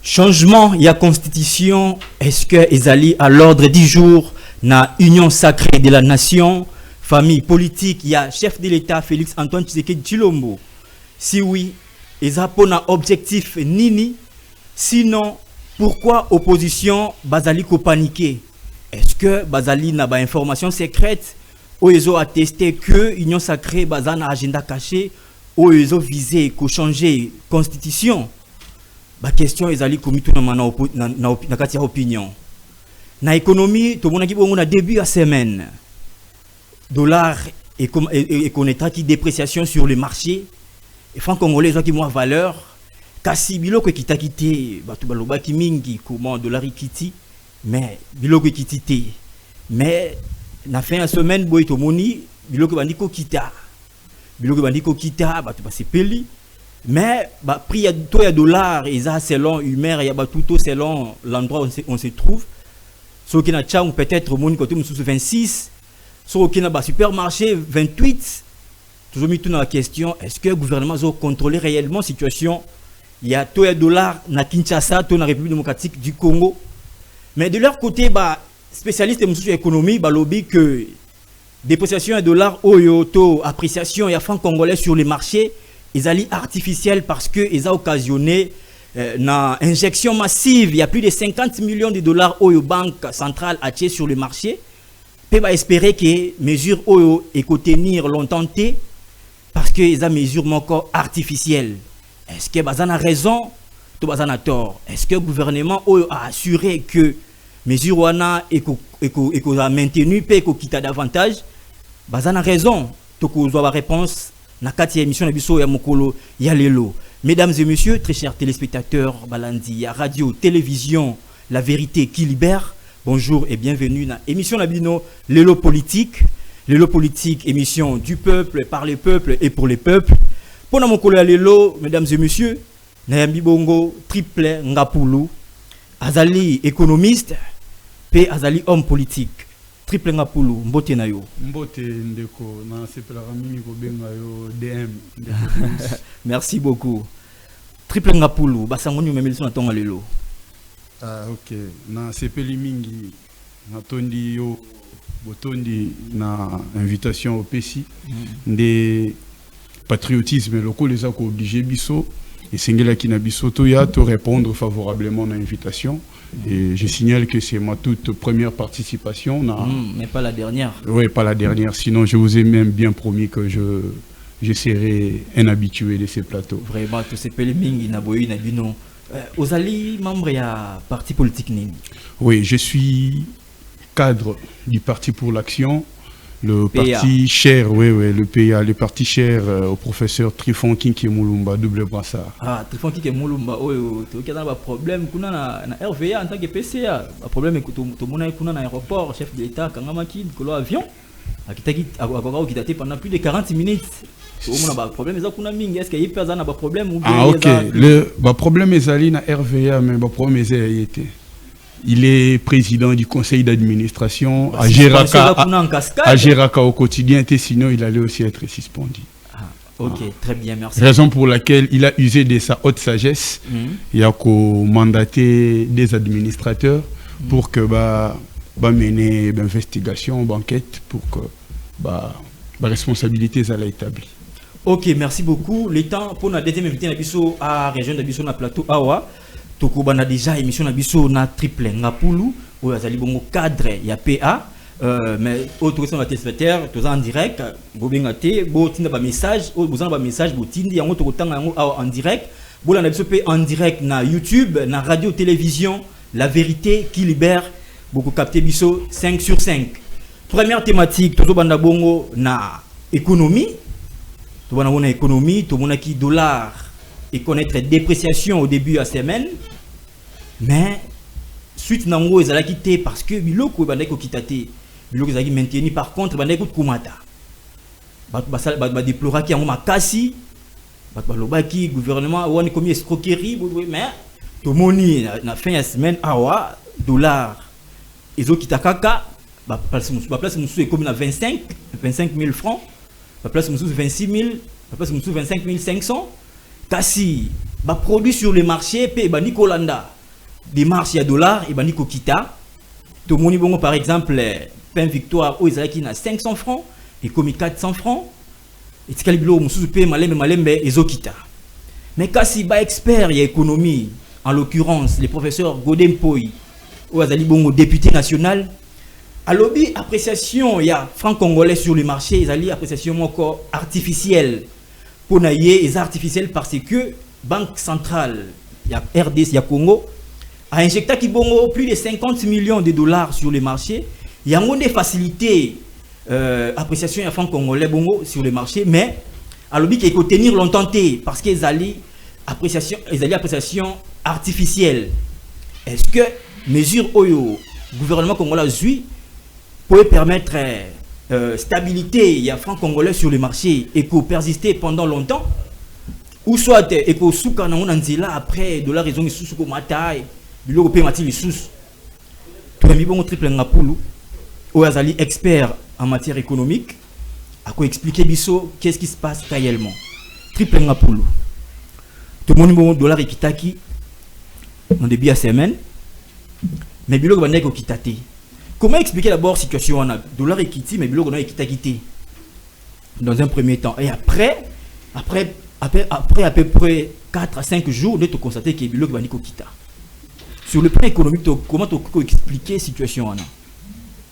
Changement, il y a constitution. Est-ce que ezali à l'ordre du jour na union sacrée de la nation, famille politique, il y a chef de l'État Félix Antoine Tshisekedi Tshilombo. Si oui, ezapo na objectif nini? Sinon, pourquoi opposition bazali ko paniquer? Est-ce que bazali na ba information secrète ou ils ont attesté que union sacrée bazana agenda caché ou ils ont visé ko changer constitution? Ba question ezali komitu na kati ya opinion. Na économie, tout le monde a début à semaine. Dollar et connaîtra qui dépréciation sur le marché. Et franc congolais qui ont valeur. Kasi biloko qui t'a quitté, batu baloba ki mingi comment dollar kiti, mais biloko kiti te. Mais na fin de semaine boy to moni biloko bandiko kita. Biloko bandiko kita batu ba sepeli. Mais bah prix ya to ya dollar et ça selon humeur ya ba tout selon l'endroit où on se trouve. So qui na tchang peut-être moni côté mususu 26, so qui na ba supermarché 28. Toujours mis tout dans la question, est-ce que le gouvernement a contrôlé réellement la situation? Il y a to ya dollar na Kinshasa, to na République démocratique du Congo. Mais de leur côté bah spécialiste de mususu économie ba lobby que dépréciation de dollar oyo to appréciation ya franc congolais sur les marchés ils allaient artificiels parce que ils ont occasionné une injection massive. Il y a plus de 50 millions de dollars au banque centrale à sur le marché. Peut pas espérer que mesures au et tenir longtemps parce que ils ont mesures encore artificielles. Est-ce que bazan a raison, tout bazan a tort? Est-ce que le gouvernement a assuré que mesures wana et qu'on a maintenu peut qu'on quitte davantage? Bazan a raison. Tout qu'on doit réponse. Nakati émission na biso ya mokolo ya lelo. Mesdames et messieurs, très chers téléspectateurs balandi ya radio télévision La Vérité qui libère. Bonjour et bienvenue dans émission Nabino Lelo politique. Lelo politique, émission du peuple par le peuple et pour les peuples. Pour na mokolo ya lelo, mesdames et messieurs, Nayambi Bongo Triple Ngapulu, azali économiste, pe azali homme politique. Triple Ngapulu, mbote na yo. Mbote ndeko na sepela ramini ko benga yo DM. Merci beaucoup. Triple Ngapulu, basangoni memelison na tonga lelo. Ah OK, na sepeli mingi na tondi yo botondi na invitation au PCI de patriotisme local les a ko obligé biso et singela ki na biso to ya to répondre favorablement à l'invitation. Et je signale que c'est ma toute première participation. Mais pas la dernière. Oui, pas la dernière. Sinon, je vous ai même bien promis que je serai un habitué de ces plateaux. Vraiment, tous ces pélémings, Naboyi, Nabino. Ozali, membre de parti politique Nini? Oui, je suis cadre du Parti pour l'Action. Le PA. Parti cher, oui, le PA, le parti cher au professeur Trifon Kinki Moulumba, double brassard. Ah, Trifon Kinki Moulumba, tu as un problème, kuna na RVA en tant que PCA. Un problème, tu as un aéroport, chef de l'État, Kangamaki, Kolo avion, qui t'a pendant plus de 40 minutes. Tu as un problème, est-ce qu'il y a un problème? Ah, ok. Le problème est allé na RVA, mais le problème est allé. Il est président du conseil d'administration à Géraka au quotidien, sinon il allait aussi être suspendu. Ah, ok, très bien, merci. Raison pour laquelle il a usé de sa haute sagesse. Il a mandaté des administrateurs pour que mener une investigation, une enquête, pour que la responsabilité soit établie. Ok, merci beaucoup. Le temps pour la deuxième invité à la région de Bisso, na plateau Awa. Toko bana déjà émission na biso na Triple Ngapulu ou azali bongo cadre ya PA mais autre son téléspectateur tous en direct bobenga te bo tinda ba message ou bozana ba message bo tindi yango toko tanga yango en direct bola na biso pe en direct na YouTube na radio télévision La Vérité qui libère beaucoup capter biso 5 sur 5. Première thématique tozo banda bongo na économie to bana bona économie to mona ki dollar et connaître dépréciation au début à semaine mais suite nango ezala quitté parce que biloko bandeko kitate biloko ezaki maintenu par contre bandeko kumata ba déplora ki yango makasi ba lobaki gouvernement wani komi escroquerie mais to moni na fin ya semaine awa dollar ezo kitakaka ba place musu comme na 25 000 francs ba place musu 26 000 ba place musu 25 500. Kasi, produit sur le marché, pe Nicolanda. démarche il y a dollar et bani kokita to moni bongo par exemple pain victoire où ils qui na 500 francs et comme 400 francs et tikali bilo mususu pe malembe ezokita. Mais kasi ba expert il y a économie en l'occurrence le professeur Godem Poi ou azali bongo député national à lobby appréciation il y a franc congolais sur le marché ils ali appréciation encore artificielle pour naïe et artificielle parce que banque centrale il y a RDC il y a Congo a injecté qui bongo plus de 50 millions de dollars sur le marché il y a des facilités appréciation il y a franc congolais bongo sur le marché mais à lobby qui faut tenir longtemps parce qu'ils allaient appréciation artificielle. Est-ce que mesure au gouvernement congolais lui peut permettre stabilité il y a franc congolais sur le marché et pour persister pendant longtemps ou soit et pour souka na nzela après de la raison sous ko matai biloko pe mati lisusu to mi bon triple ngapulu ou azali expert en matière économique à quoi expliquer biso qu'est-ce qui se passe réellement triple ngapulu tout le monde bon dollar ekitaki dans début de semaine mais biloko bandai ko kitate. Comment expliquer d'abord situation on a dollar ekiti mais biloko na ekitaki dans un premier temps et après à peu près 4 à 5 jours de te constater que biloko bandi ko kita. Sur le plan économique comment tu expliquer la situation on a?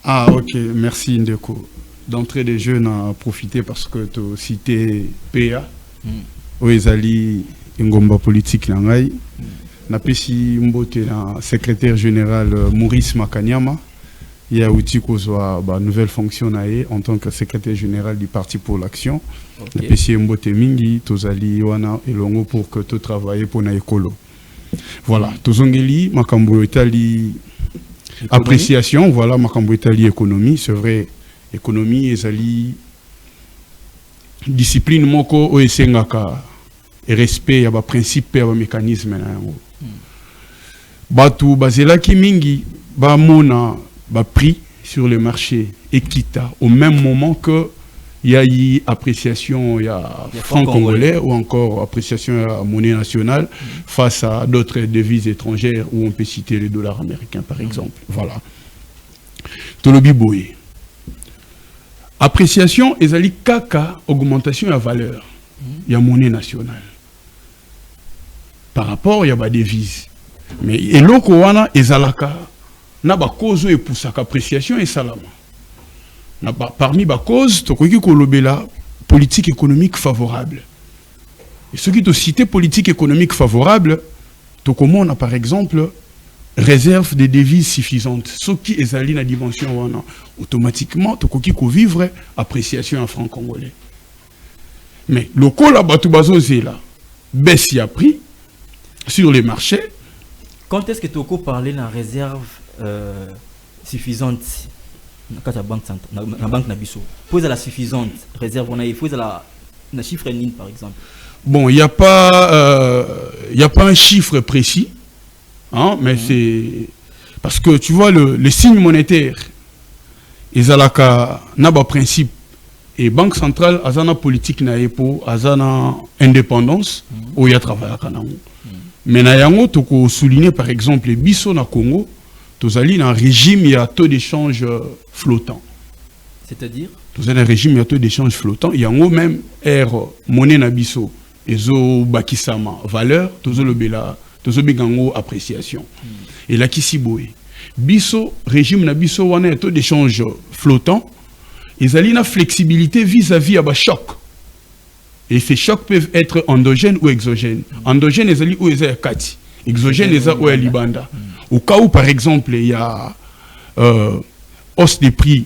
Ah ok, merci Ndeko. D'entrée des jeunes à profiter parce que tu as cité PA où ils allaient ngomba politique nangai na pesi mbote na secrétaire général Maurice Makanyama il y a outil kozwa ba nouvelle fonction naé en tant que secrétaire général du parti pour l'action na pesi mbote mingi tozali wana elongo pour que tu travailler pour na écolo voilà tozongeli makambo etali appréciation voilà makambo etali économie c'est vrai économie ezali discipline moko o esengaka et respect ya ba principe ya ba mécanisme na yango batu bazelaki mingi ba mona ba prix sur le marché ekita au même moment que il y a eu appréciation il y a franc congolais ou encore appréciation à monnaie nationale face à d'autres devises étrangères où on peut citer le dollar américain par exemple voilà tolobi boye appréciation ezali kaka augmentation à valeur il y a monnaie nationale par rapport il y a ba devise mais eloko wana ezalaka na ba cause et pour sa appréciation et salama na parmi ba cause tokoki kolobela politique économique favorable et ce qui te cité politique économique favorable to comment on a par exemple réserve de devises suffisantes ce qui ezali na dimension wana automatiquement tokoki ko vivre appréciation en franc congolais mais lokola batu bazozela baisse ya prix sur les marchés. Quand est-ce que tu as parlé de la réserve suffisante dans la banque centrale, la banque Nabiso? Pose la suffisante réserve, on a il faut la chiffre NIN par exemple. Bon, il n'y a pas un chiffre précis, hein, mais c'est parce que tu vois le signe monétaire, ils ont un principe et banque centrale a une politique na epo, a une indépendance où il y a travail à Kanango. Mais na yango toko souligner par exemple les biso na Congo, tozali na régime il y a taux d'échange flottant. C'est-à-dire tozali un régime il y a taux d'échange flottant, yango même monnaie na biso ezo bakisama valeur, tozolo bela, tozo bigango appréciation. Et là kisi boye. Biso régime na biso wana taux d'échange flottant, ezali na flexibilité vis-à-vis à ba choc. Et ces chocs peuvent être endogènes ou exogènes. Endogènes, ils sont où ils sont kati. Exogènes, ils sont où ils libanda. Au cas où, par exemple, il y a hausse des prix,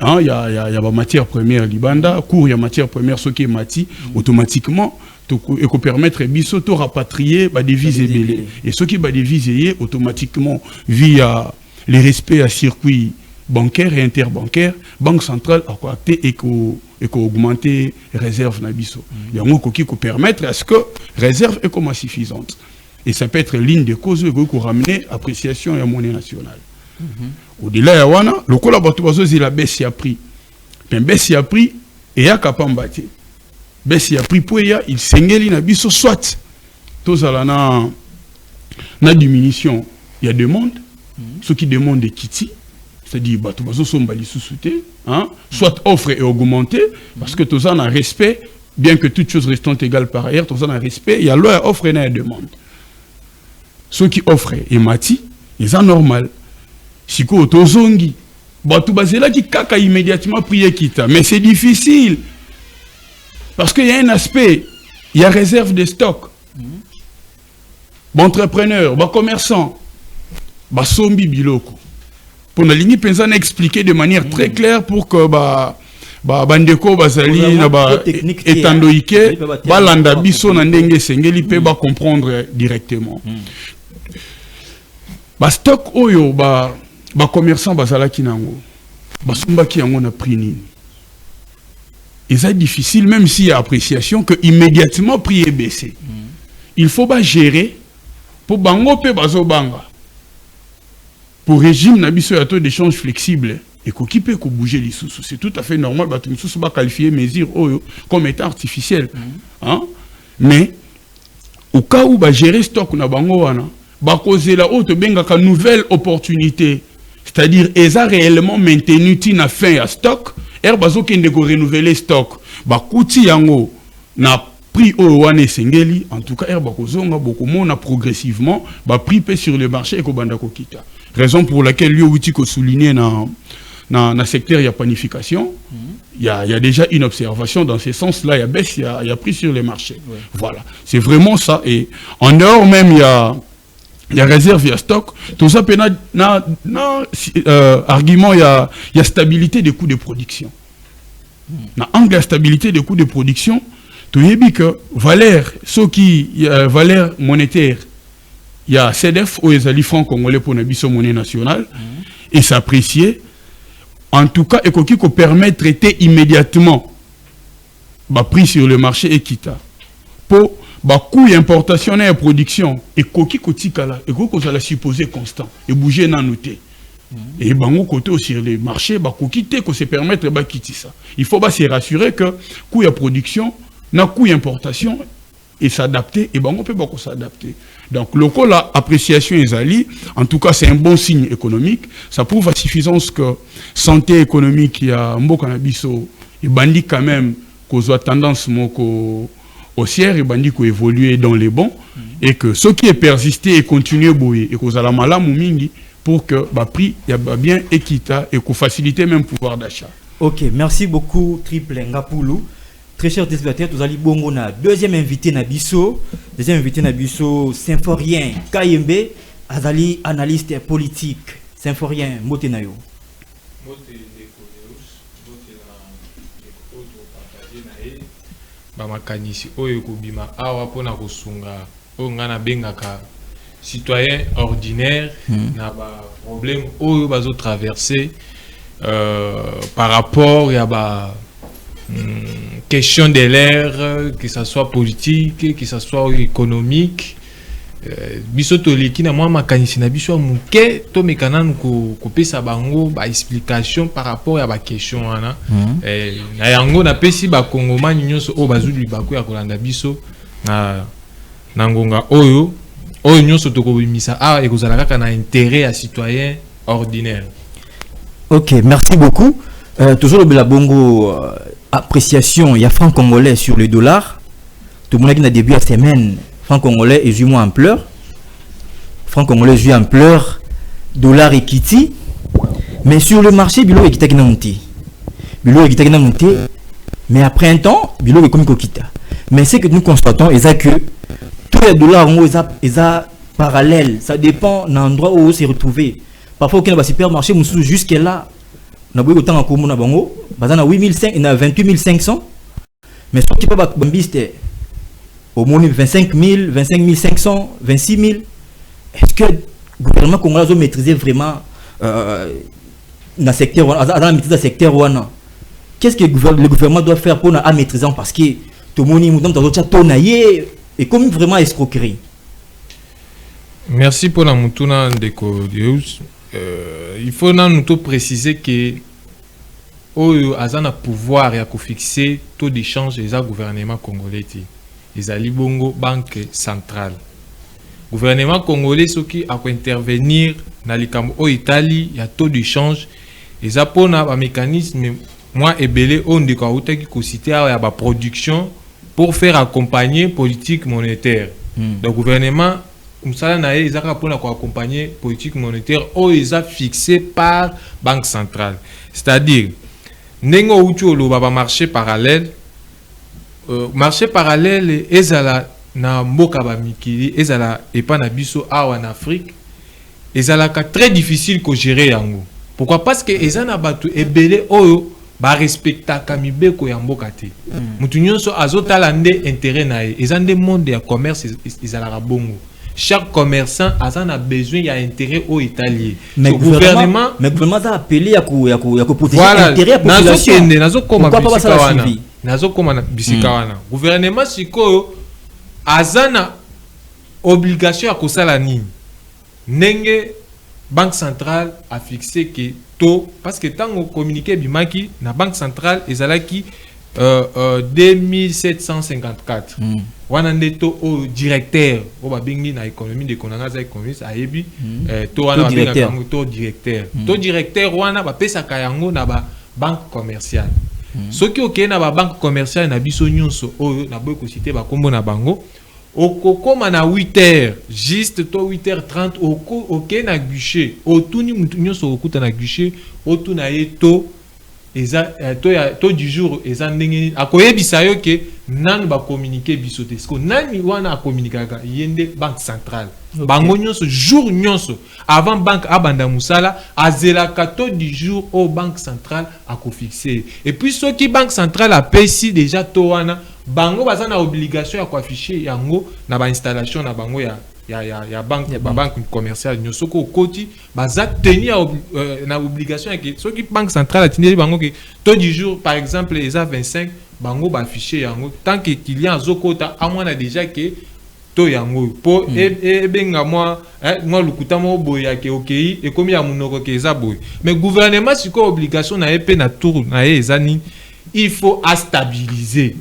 il y a matière première libanda, cours, il y a matière première, ce qui est mati, automatiquement, il peut permettre biso de rapatrier des devises ébélées. Et ce qui est des devises automatiquement, via les respects à circuit bancaire et interbancaire, banque centrale a coacté et augmenter réserve nabiso. Il y a un qui peut permettre à ce que réserve est comme suffisante. Et ça peut être ligne de cause pour ramener appréciation à la monnaie nationale. Au-delà de wana, le collaborateur il a baissé à prix. Mais baissé à prix et ya kapambate. Baissé à prix pour il s'engeli nabiso soit tous à la na diminution il y a demande. Ceux qui demandent des kiti, c'est-à-dire hein, soit offre et augmenter, parce que tout ça a un respect, bien que toutes choses restant égales par ailleurs, tout ça a un respect, il y a l'offre offre et la demande. Ceux qui offrent et mati, ils sont normal. Si vous tozongi, là qui kaka immédiatement prier kita, mais c'est difficile. Parce qu'il y a un aspect, il y a réserve de stock. Bon entrepreneur, bon commerçant, bon sombi biloko. Pour la ligne, pensant expliquer de manière très claire pour que bandeko bazali na ba etandoike balanda biso na ndenge sengeli pe ba comprendre directement. Ba stock oyo ba commerçant bazala kinango ba sombaki yango na prix nini. Et c'est difficile même s'il y a appréciation que immédiatement prix est baissé. Il faut pas gérer pour bango pe bazo banga. Pour régime na biso ya taux d'échange flexible et qui peut bouger les sous, c'est tout à fait normal. Nous ne pas qualifier mesures comme étant artificielles. Hein? Mais au cas où gérer stock na bango wana, causer la haute benga nouvelle opportunité, c'est-à-dire ils ont réellement maintenu na fin à stock, bazo kende ko renouveler stock, kuti yango na prix wane sengeli, en tout cas bakozonga beaucoup mona progressivement, prix pe sur le marché et ko banda ko kita. Raison pour laquelle lui outil ko souligner dans le secteur, il y a planification. Il y a déjà une observation dans ce sens-là. Il y a baisse, il y a prix sur les marchés. Ouais. Voilà. C'est vraiment ça. Et en dehors même, il y a réserve, il y a stock. Tout ça, argument, il y a stabilité des coûts de production. Dans la stabilité des coûts de production, tu as dit que valeur monétaire, il y a CDF ou les francs congolais pour la monnaie nationale et s'apprécier. En tout cas, et qui peut permettre de traiter immédiatement prix sur le marché et quitta. Pour coût d'importation et production, et qui la supposé constant, et bouger dans noté. Et bango côté sur les marchés, quitter que se permettre de quitter ça. Il faut se rassurer que coût de production, na coût d'importation, et s'adapter, et bango peut s'adapter. Donc, le coup, la appréciation est allée. En tout cas, c'est un bon signe économique. Ça prouve à suffisance que santé économique, il y a un bon cannabiso, et bandit quand même qu'on soit tendance haussière, et bandit qu'on évolue dans les bons, et que ce qui est persisté et continue à bouiller, et qu'on a la malam ou mingi, pour que prix, il y a bien équita, et qu'on facilite même le pouvoir d'achat. Ok, merci beaucoup, Triple Ngapoulou. Très chers téléspectateurs, nous allons bongo na deuxième invité na biso, Symphorien Kayembe, azali analyste politique. Symphorien Motenayo. Makanisi oyo kobima awa pona kosunga oyo ngana bengaka citoyen ordinaire na ba problème oyo bazo traverser par rapport à question de l'air, que ça soit politique, que ça soit économique. Biso toleki na mwa makanisi na biso muke to mekana ko pesa bango ba explication par rapport à ba question wana. Na yango na pesi ba kongomani nyonso o bazuli bako ya kolanda biso na ngonga oyo nyonso to ko bimisa a e kozala kaka na intérêt à citoyen ordinaire. OK, merci beaucoup. Toujours le bongo appréciation, il y a franc congolais sur le dollar. Tout le monde qui a début de semaine, franc congolais est moins en pleurs. Franc congolais est en pleurs, dollar et kiti. Mais sur le marché, bilo est qui monté. Bilo est qui monté. Mais après un temps, bilo est comme kokita. Mais ce que nous constatons, c'est que tous les dollars ont parallèle. Ça dépend de l'endroit où on s'est retrouvé. Parfois, au supermarché, jusque là. On a autant en commun, on a 8500 et 28 500. Mais ce qui peut être au moins 25 000, 25 500, 26 000. Est-ce que le gouvernement congolais a maîtrisé vraiment dans le secteur qu'est-ce que le gouvernement doit faire pour maîtriser? Parce que tout le monde est comme vraiment escroquerie. Merci pour la moutuna de Deus. Il faut nous préciser que Azana pouvoir et à fixer taux d'échange des gouvernements congolais. Les Ali Bongo Banque centrale. gouvernement congolais ce qui a intervenir dans les camps au Italie, il y a taux de change et ça pour un mécanisme moi et belé on de quoi qui cité à la production pour faire accompagner politique monétaire. Le gouvernement Moussala Naye ils a pour accompagner politique monétaire ou ils a fixé par banque centrale. C'est-à-dire nengo utu lo baba marché parallèle ezala na mboka ba mikili ezala epa na biso awa en Afrique ezala ka très difficile ko gérer yango. Pourquoi? Parce que ezana batu ebele oyo ba respecta kamibeko ya mboka te. Mutu nyonso azotala nde intérêt na ye ezande monde ya commerce ezala bongo. Chaque commerçant a besoin y a intérêt au italien. Mais le gouvernement a appelé à protéger l'intérêt à la population. Pourquoi pas ça la suivi? Gouvernement siko azana obligation à kosala nini. Nenge banque centrale a fixé que taux parce que tant on communiqué bimaki na banque centrale ezalaki 2754. Wana ndeto au directeur au babingi na économie de konanga za économiste ayebi to wana babinga kango to directeur. To directeur wana ba pesa kayango na ba banque commerciale. Soki okena na ba banque commerciale na biso nyonso oyo na boy ko citer ba kombo na bango okokoma na 8h juste to 8h30 ok na guichet otuni mutu nyonso okuta na guichet otuna ye to eza to du jour eza ndenge akoyebisa yo ke nani ba communiquer biso te sko nani wana communiquer yende banque centrale bango nyonso jour nyonso avant banque abanda musala azela to du jour au banque centrale ako fixer et puis ce qui banque centrale a payé déjà to wana bango baza na obligation ya ko afficher yango na ba installation na bango ya banque commerciale nyonso ko koti baza tenir na obligation que ce qui banque centrale a tenir bango que taux du jour par exemple les a 25 bango ba afficher yango tant que client zokota a moins déjà que to yango po benga moi lukuta mo boya ke okei et comme ya munoko ke za boy mais gouvernement siko obligation na ep na tour na ezani il faut stabiliser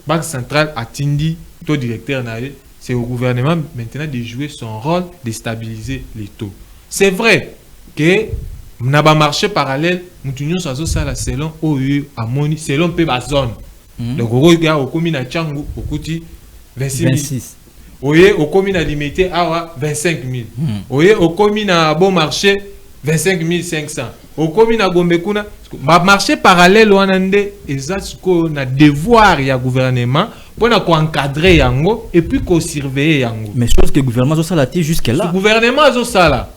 banque centrale a tindi taux directeur na c'est au gouvernement maintenant de jouer son rôle de stabiliser les taux. C'est vrai que na ba marché parallèle mutunyo sazo sala selon OU amoni selon pe ba zone. Donc au gars au commune na Tchangu okuti 26. Oye au commune na limité awa 25 000. Oye au commune na bon marché 25 500. Au commune na Gombe kuna ba marché parallèle wanande ezatsko na devoir ya gouvernement pour encadrer yango et puis qu'on surveiller yango. Mais chose que le gouvernement a salaté jusqu'à là. Le gouvernement a sala.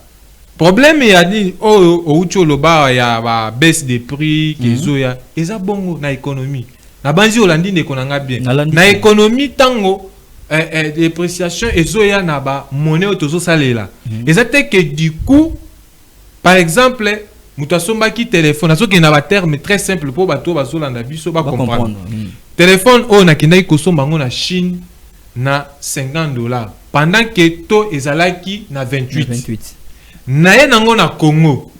Problème il a dit au Tcholoba il y a ba baisse des prix kezo ya eza bongo na économie. Na banzi Hollandi ne konanga bien. Na économie tango dépréciation ezo ya na ba monnaie otozo salela. Ezate que du coup par exemple mutasomba ki téléphone azo ke na ba terme très simple pour bato bazolanda biso ba comprendre. Téléphone on a kindai kosomba ngo na Chine na $50 pendant que to ezalaki na 28. Na ye nango na Congo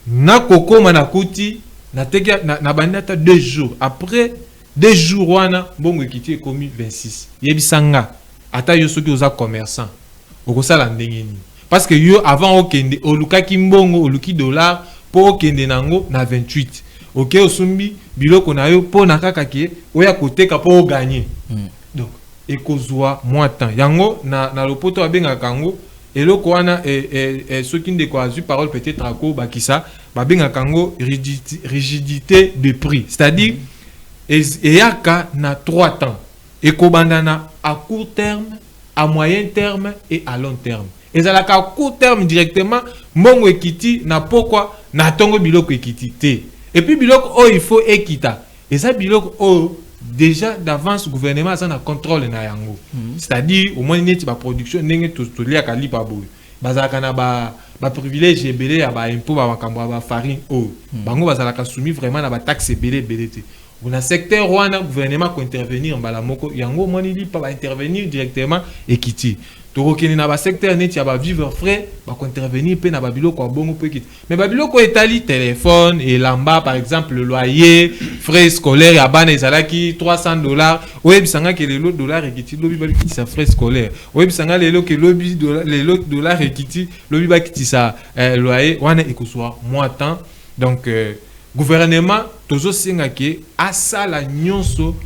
na kokoma na kuti na teka na bandata 2 jours après 2 jours wana bongo ekiti komi 26 yebisanga ata yo soki oza commerçant okosala ndenge ni parce que yo avant okende olukaki mbongo oluki dollar po okende nango na 28. Ok osumbi biloko na yo po na kaka ke oya koteka po gagner. Donc ekozwa moins temps yango na lopoto abenga kango eloko wana ceux qui ne quoi parole peut-être à ko bakisa babenga kango rigidité de prix, c'est-à-dire eyaka na 3 temps ekobandana à court terme, à moyen terme et à long terme. Ezalaka à court terme directement mbongo ekiti na pourquoi na tongo biloko ekiti te. Et puis biloko oh il faut ekita. Et ça biloko oh déjà d'avance gouvernement a un contrôle na yango. C'est-à-dire au moins neti ba production ndenge to lia kali pa boy. Bazaka na ba privilège belé ya ba impôt ba makambo ba farine oh. Bango bazalaka soumis vraiment na ba taxe belé te. Dans le secteur wana gouvernement ko intervenir mbala moko yango moni li pa ba intervenir directement ekiti. tokokende na ba secteur net ya ba vivre frais ba intervenir pe na ba biloko ya bongo pe kiti mais ba biloko etali téléphone et lamba par exemple le loyer frais scolaires ya bana ezalaki $300 oyebisanga ke lelo dollar ekiti lobi ba kitisa frais scolaires oyebisanga lelo ke lobi dollar ekiti lobi ba kitisa loyer wana ekoswa mois temps donc gouvernement tozo singa ke asala nyonso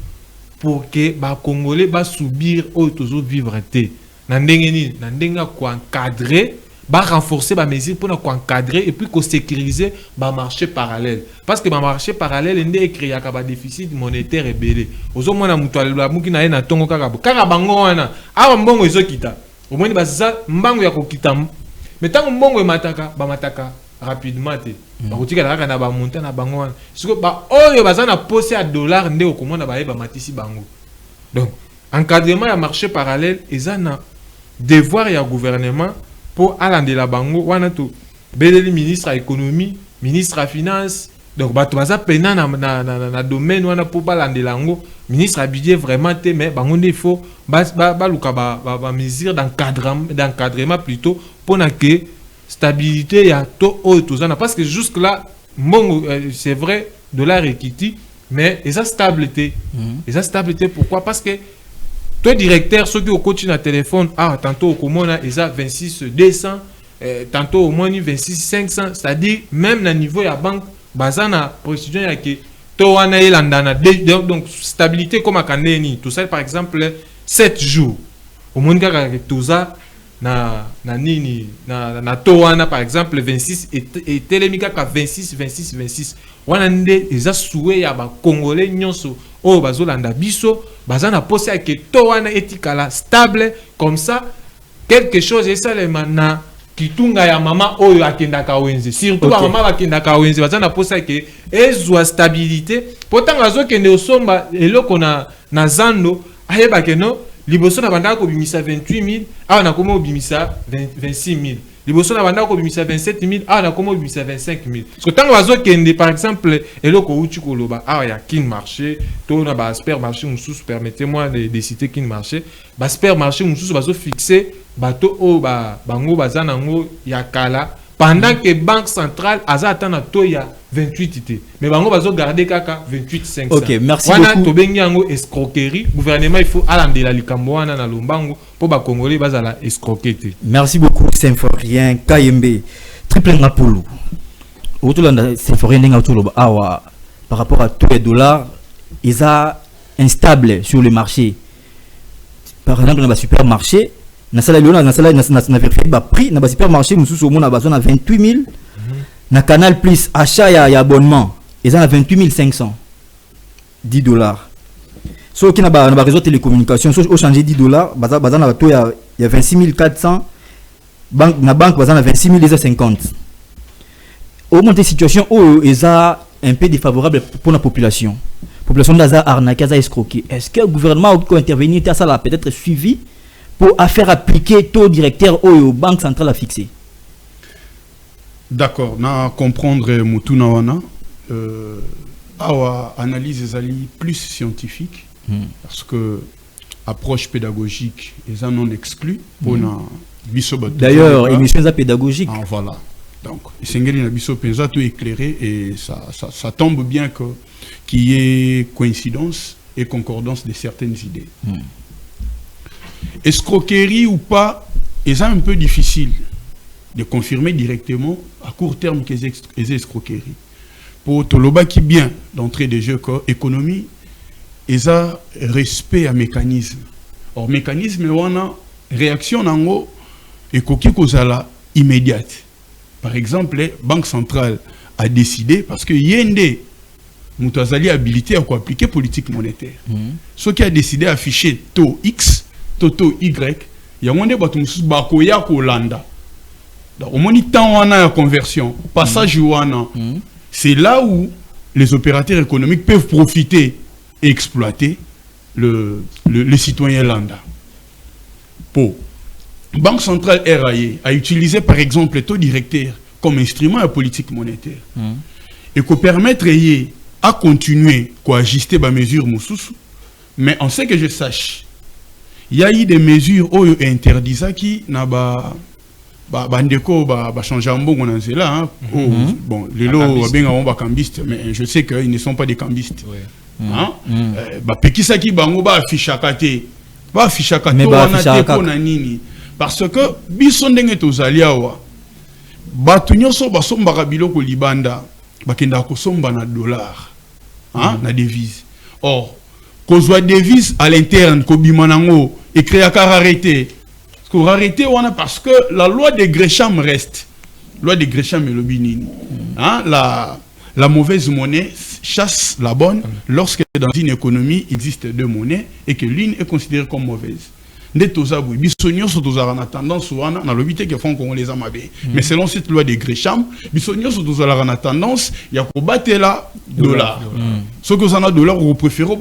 pour que ba congolais ba subir o tozo vivre te Nandenga quoi encadrer, renforcer les mesures pour encadrer et puis sécuriser le marché parallèle. Parce que le marché parallèle est créé avec un déficit monétaire et belé. Aux hommes, on a mutualisé na na tongo kaka. Kaka bango wana, awa mbongo ezo kita. Au moins baza mbango ya kokita. Mais tant mbongo mataka, ba mataka rapidement te. Ba kotika kaka na ba monter na bango wana. Siko ba oyo baza na posé à dollar nde okomona ba ba matisi bango. Donc encadrement ya marché parallèle ezana devoir ya gouvernement pour aller la bango wana to beleli ministre à économie ministre à finance donc bato baza pena na domaine wana pour balande lango ministre à budget vraiment te mais bango il faut luka ba mesure d'encadrement plutôt pour na que stabilité ya to o tozana parce que jusque là mbongo c'est vrai dollar equity mais esa stabilité pourquoi parce que toi directeur ceux qui au coach na téléphone tantôt au commun ils a 26 200 tantôt au moins 26 500 c'est-à-dire même na niveau ya banque bazana procédure ya que to wana elandana donc stabilité comme akandeni tout ça par exemple 7 jours au moins kaka tout ça na to wana par exemple 26 et telemika ka 26 wana nde eza souhait ya ba congolais nyonso o bazolanda biso bazana posé que to wana etikala stable comme ça quelque chose et ça les mana kitunga ya mama oyo akendaka wenze surtout ba mama bakendaka wenze bazana posé que ezwa stabilité pourtant azokende osomba eloko na zando ayeba que non liboso na banda ko bimisa 28000 na komo bimisa 26000 liboso na banda ko bimisa 27000 na komo bimisa 25000 parce que tant wazo kende par exemple eloko uchi koloba ya kin marché to na ba supermarché mususu permettez-moi de citer kin marché ba supermarché mususu bazo fixer bato o bango bazana ngo ya kala pendant que banque centrale azatana to ya 28 ité mais bango bazo garder kaka 28 500. OK, merci wana beaucoup. To bengi yango escroquerie gouvernement il faut alandela likambo wana na lombango pour ba congolais bazala escroquer. Merci beaucoup Symphorien Kayembe triple ngapulu. Otulanda Symphorien ngatulo awa par rapport à tous les dollars ils a instable sur le marché. Par exemple dans le supermarché na sala liona na sala na vérifier ba prix na ba supermarché mususu au mona bazona 28000 na Canal Plus achat ya abonnement ils ont 28500 $10 so qui na ba réseau télécommunication so au changer $10 bazana ba to ya 26400 banque bazana 26050 au monter situation où ils a un peu défavorable pour la population d'aza arnaquer za escroquer est-ce que le gouvernement peut intervenir ça là peut-être suivi pour faire appliquer taux directeur au banque centrale à fixer. D'accord, na comprendre Mutuna wana awa analyse ezali plus scientifique parce que approche pédagogique est non exclue pour na biso bato. D'ailleurs, émission pédagogique. Voilà. Donc, Sengeli na biso penza tout éclairé et ça tombe bien que qu'il y ait coïncidence et concordance de certaines idées. Escroquerie ou pas, c'est un peu difficile de confirmer directement à court terme que c'est escroquerie. Pour Toloba qui bien d'entrée de jeu économie, il y a respect à mécanisme. Or mécanisme on a réaction nango et koki kozala immédiate. Par exemple, la Banque centrale a décidé parce que yende Moutazali habilité à appliquer politique monétaire. Ce qui a décidé d'afficher taux X Toto Y, il y a un monde bakoya kolanda. Au moment temps on a la conversion, passage wana, c'est là où les opérateurs économiques peuvent profiter et exploiter le citoyen lambda. Pour Banque centrale RAE a utilisé par exemple le taux directeur comme instrument de politique monétaire et qu'on permettre à continuer à ajuster les mesures moussous, mais en ce que je sache il y a eu des mesures interdites qui n'a pas bandeko changer un bon on en là bon les lots bien on va cambiste mais je sais qu'ils ne sont pas des cambistes hein pekisa ki bango ba affichakate on a nini parce que biso ndenge tozali awa batu nyonso basombaka biloko libanda bakenda kosomba na dollar na devise or kozwa devise à l'interne kobima nango et créer à rarité parce que la loi de Gresham reste. Loi de Gresham et le binini. La mauvaise monnaie chasse la bonne lorsque dans une économie il existe deux monnaies et que l'une est considérée comme mauvaise. Mais selon cette loi de Gresham, a tendance à combattre la dollar. Ce que vous en a dollar, vous préférez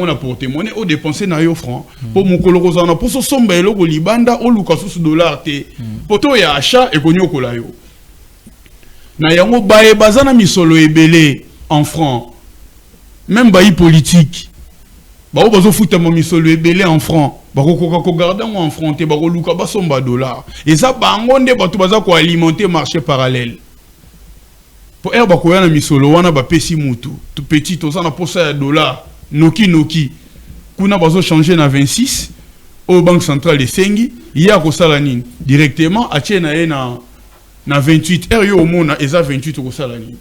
apporter monnaie ou dépenser na yo franc. Pour mon colorosana, pour ce sombre au libanda ou lukasus dollar te. Pour toi ya achat et konyo kolayo. Na yango bae bazana misolo ebele en franc. Même baï politique. Ba bazo futa mo misolo ebele en franc. Bako garder en franc te bako luka ba somba dollar. Et ça bango nde batu baza ko alimenter marché parallèle. Pour bako yana misolo wana ba pesi mutu. Tout petit ozana posa ya dollar. Noki. Kuna bazo changer na 26 au banque centrale de Sengi, il y a ko sala nini directement a tchena e na 28 yo au mona eza 28 ko sala nini.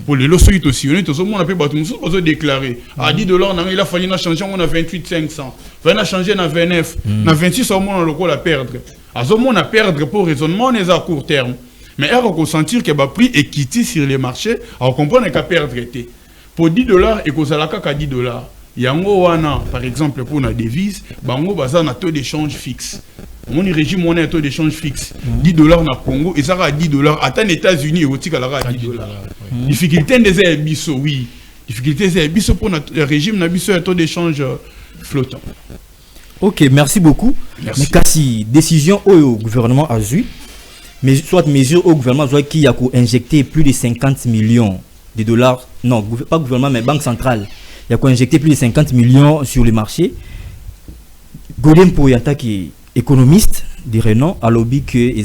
Pour les lots aussi, on est au monde appelé Batou Moussou, on a déclaré à $10, il a fallu changer, on a 28 500. On a changé na 29, na 26, on a le coup à perdre. À ce moment, on a perdre pour raisonnement, on est à court terme. Mais il faut sentir qu'il y a prix équité sur les marchés, on comprend qu'il y a perdre. Pour $10 et qu'on a la $10. Il y a un par exemple, pour la devise, bango bazar na taux d'échange fixe. Mon régime monnaie à taux d'échange fixe. $10 na Congo et ça à $10. À les États-Unis et au Tika à $10. Difficulté des abisso, oui. Difficulté des abisso pour notre régime na bisso à taux d'échange flottant. Ok, merci beaucoup. Merci. Mais si décision au gouvernement a eu, mais soit mesure au gouvernement qui a injecté plus de 50 millions de dollars, non, pas gouvernement mais banque centrale. Il y a injecté plus de 50 millions sur le marché. Godem Poyata, qui est économiste de renom, a lobby que il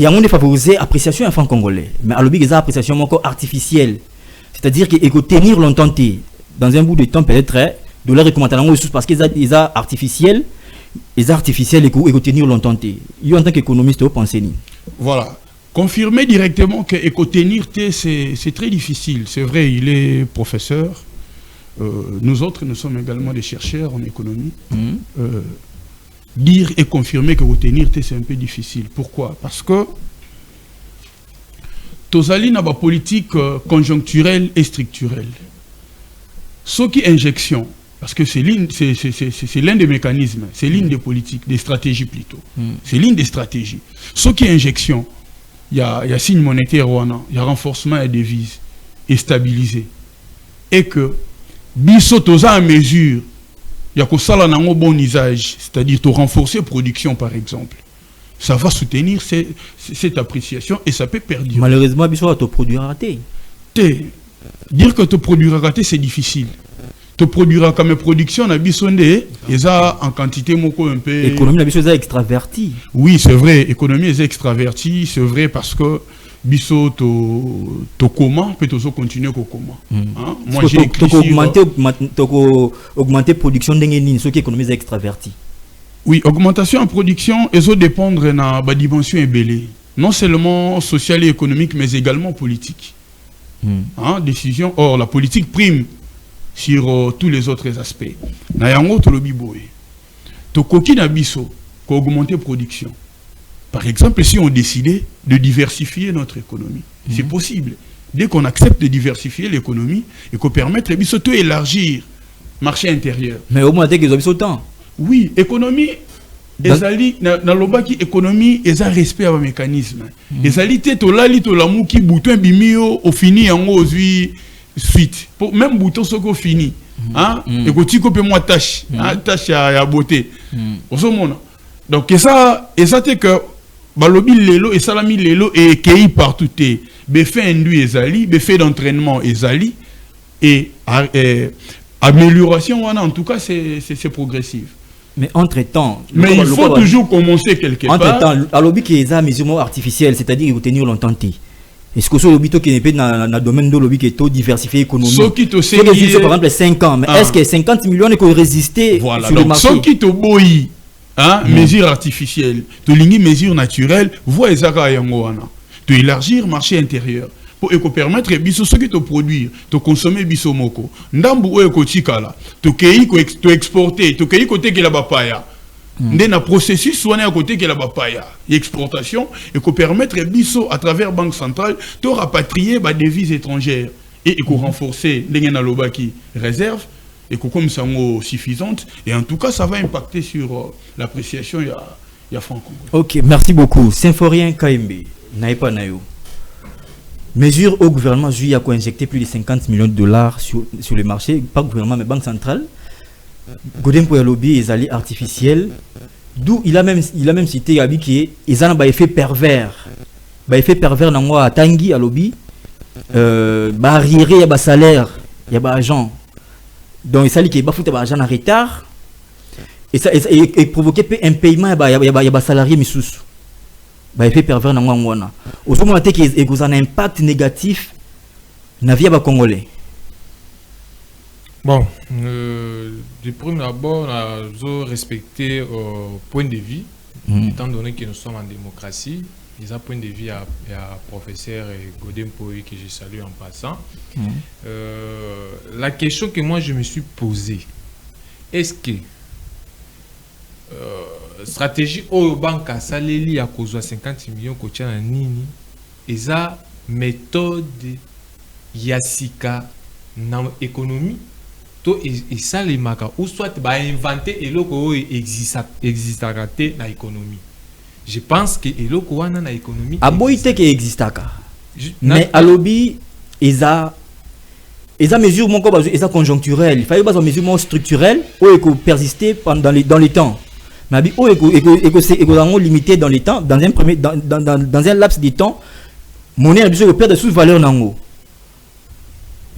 y a défavorisé l'appréciation en franc congolais. Mais a lobby que ça appréciation encore artificielle. C'est-à-dire qu'il faut tenir longtemps. Dans un bout de temps, peut-être, dollar et commentaires parce qu'ils sont artificiels. Les artificiels et faut tenir longtemps. Il y a en tant qu'économiste, vous pensez ni? Voilà. Confirmer directement que éco-tenir c'est très difficile. C'est vrai, il est professeur. Nous autres, nous sommes également des chercheurs en économie. Dire et confirmer que éco-tenir c'est un peu difficile. Pourquoi? Parce que Tozali n'a pas politique conjoncturelle et structurelle. Ce qui est injection, parce que c'est l'un des mécanismes, c'est l'une des politiques, des stratégies plutôt. C'est l'une des stratégies. Ce qui est injection, il y a signe monétaire, il y a renforcement et devise, et stabilisé. Et que, biso toza en mesure, il y a que ça là un bon usage, c'est-à-dire de renforcer la production par exemple. Ça va soutenir cette appréciation et ça peut perdre. Malheureusement, biso to produire raté. Dire que te produire raté, c'est difficile. Te produire comme production, on a besoin de, et ça en quantité un peu. L'économie, est extravertie. Oui, c'est vrai, l'économie est extravertie, c'est vrai parce que biso to comment peut aussi continuer au comment. Moi j'ai écrit augmenter production d'engeni, ce qui économie est extravertie. Oui, augmentation en production, et ça dépendre de la dimension ébélée, non seulement sociale et économique, mais également politique. Décision. Or, la politique prime sur tous les autres aspects. Nayango to lobi boy. To koki na biso ko augmenter production. Par exemple, si on décidait de diversifier notre économie, c'est possible. Dès qu'on accepte de diversifier l'économie et qu'on permette biso to élargir marché intérieur. Mais au moins dès qu'ils ont biso temps. Oui, économie ezali na lobaki économie eza respect à mécanisme. Ezali te to lali to lamu ki bouton bimio au fini yango ozui suite pour même bouton soko fini et que tu coupes moi tâche tâche à beauté donc ça c'est que balobi lelo et salami lelo et kei partout be fait induit ezali be fait d'entraînement ezali et amélioration, en tout cas, c'est progressif. Mais entre-temps... Mais il faut toujours commencer quelque part. Entre-temps, à l'objet qui est un mesurement artificiel, c'est-à-dire qu'il faut tenir longtemps. Est-ce que ce lobby qui n'est pas dans le domaine de lobby qui est tout diversifié économique? Ce qui te sait par exemple 5 ans, mais est-ce que 50 millions ne résister voilà, sur le marché? Ce qui te boit, mesures artificielles, de lignes mesures naturelles, voie Ezaka Yangoana, de élargir le marché intérieur. Pour permettre biso ce qui te produire, te consommer biso moko. Ndambu ou eko chikala, te kei te exporter, te kei côté que la bapaya. Ndé na processus soigné à côté que la bapaya. Exportation et que permettre biso à travers banque centrale de rapatrier des devises étrangères et que renforcer les lobaki réserve et que comme ça suffisante et en tout cas ça va impacter sur l'appréciation il y a franco. OK, merci beaucoup. Symphorien Kaimbe, Naïpa Nayo. Mesure au gouvernement juillet a injecté plus de 50 millions de dollars sur le marché, pas gouvernement mais banque centrale. Godem pour lobby les alliés artificiels, d'où il a même cité Gabi qui ils ont un effet pervers. Effet pervers dans moi Tanguy à lobby arriéré il y a salaire, il y a agent. Donc il s'allie qui ba foutre agent en retard et ça et provoquer un paiement il y a salarié misous. Effet pervers dans moi au moment où il y a un impact négatif na vie ba congolais. Bon, du premier abord, nous avons respecté point de vue, étant donné que nous sommes en démocratie. Ils ont point de vue à professeur Godem Poy que je salue en passant. La question que moi je me suis posée, est-ce que stratégie au banque à Saléli à cause de 50 millions de nini, ils ont méthode Yassika dans l'économie? Et ça les marques ou soit inventer et loko existe dans l'économie. Je pense que et loko wana na économie aboite que existe mais à lobby eza mesure mon ko eza conjoncturel, il fallait pas une mesure structurelle ou éco persister pendant dans les temps. Mais bi ou éco limité dans les temps dans un laps de temps monnaie a besoin de perdre sous valeur nango.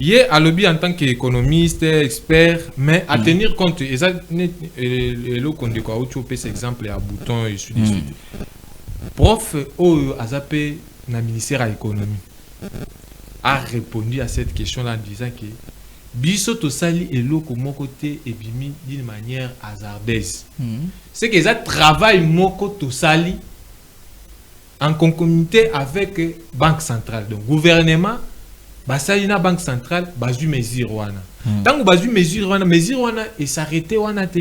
Hier, à lobby en tant qu'économiste, expert, mais à tenir compte, et ça, le qu'on dit quoi, cet exemple à bouton et sur dessus. Prof, a zappé na ministère à l'économie, a répondu à cette question-là en disant que biso to sali et l'eau comme mon côté et bimi d'une manière hasardeuse. C'est que ça travaille moko to sali en concomitant avec banque centrale, donc gouvernement. Basali na banque centrale bazu mesure wana tango bazu mesure wana et s'arrêter wana te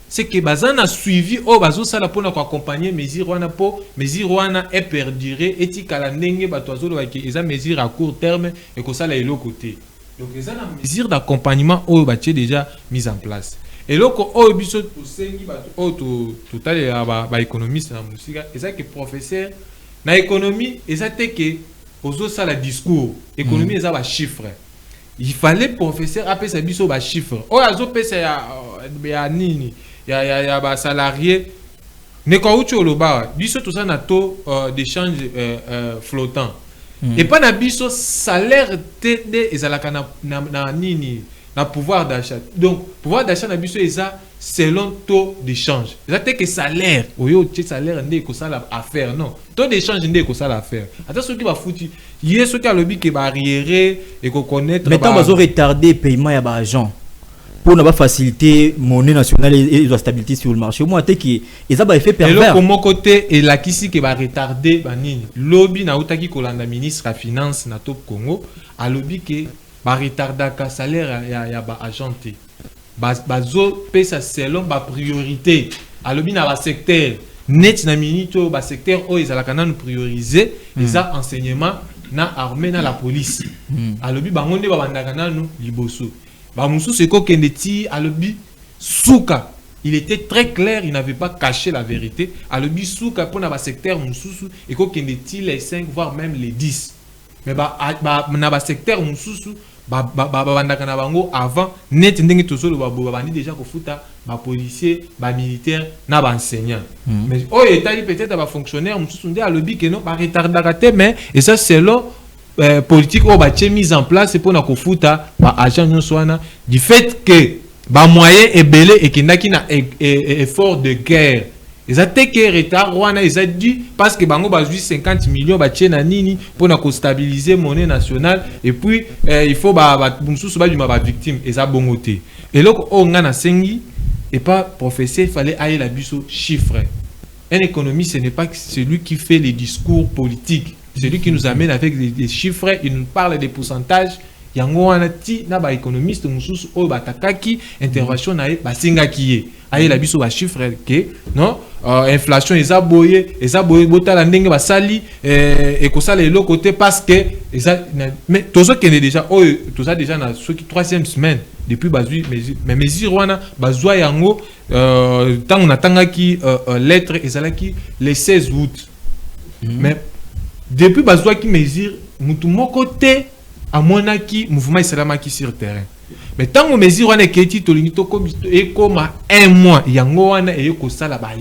c'est que bazana suivi o bazo sala pona ko accompagner mesure wana po mesure wana est perdurer et tikala ndenge bato azolo ba ke eza mesure à court terme et ko sala elo côté donc eza na mesure d'accompagnement o batie déjà mise en place et loko o biso to sengi bato o to tale ba économiste na musika eza que professeur na économie eza te que aux ça le discours économie les a chiffres il fallait professeur appeler ça biso ba chiffres oh azo pesa ya nini ya ba salarié ne ko ucho loba biso tout ça na taux d'échange flottant et pas na biso salaire td ezalaka na nini na pouvoir d'achat donc pouvoir d'achat na biso eza selon taux d'échange. C'est que salaire, oyo salaire ndé ko ça affaire non. Taux d'échange ndé ko ça l'affaire. Attends ce qui va foutu. Il y a ce qui a le but qui va arriérer et qu'on connaître. Mais tant bazo retarder paiement ya ba agent pour ne pas faciliter monnaie nationale et la stabilité sur le marché. Au moins te qui et ça va effet pervers. Et là mon côté et la kisi qui va retarder ba nini. Lobby na utaki kolanda ministre à finance na top Congo a lobby qui va retarder ka salaire ya ba agenté. Bazo pesa selon ba priorité alobi na ba secteur net na minito ba secteur o ezalaka na prioriser les enseignement na armée na la police alobi bango nde ba bandaka nanu liboso ba musu seko kende ti alobi souka il était très clair il n'avait pas caché la vérité alobi souka pour na ba secteur mususu eko kende ti les 5 voire même les 10 mais na ba secteur mususu bandaka na bango avant net ndenge tozolo bandi déjà ko futa ba policier ba militaire na ba enseignant mais o etali peut-être ba fonctionnaire mususu nde alobi que non ba retardaka te mais et ça selon politique au bâti mise en place pour na kofuta ba agent nyoswana du fait que ba moyen est belé et qui n'a effort de guerre. Ils ont été retard wana ils ont dit parce que bango bazui 50 millions ba tchena nini pour na stabiliser monnaie nationale et puis il faut ba mususu ba du ma victime ils a bongoté. Et loko o ngana sengi et pas professeur, il fallait aller la biso chiffre. Un économiste, ce n'est pas celui qui fait les discours politiques. Celui qui nous amène avec des chiffres, il nous parle des pourcentages. Yango anati na ba économiste mususu o batakaki intervention na ba singaki aye la biso ba chiffre que non inflation eza boye botala ndenge ba sali et ko sala le côté parce que mais tozo kene déjà toza déjà na ce qui 3e semaine depuis bazui mais mesure wana bazwa yango tant na tangaki lettre ezalaki le 16 août mais depuis bazwa ki mesure mutu moko te à mon qui mouvement islamaki sur terrain mais tant que mesure on est qui tolinito comme et comme 1 mois yango wana et ko sala ba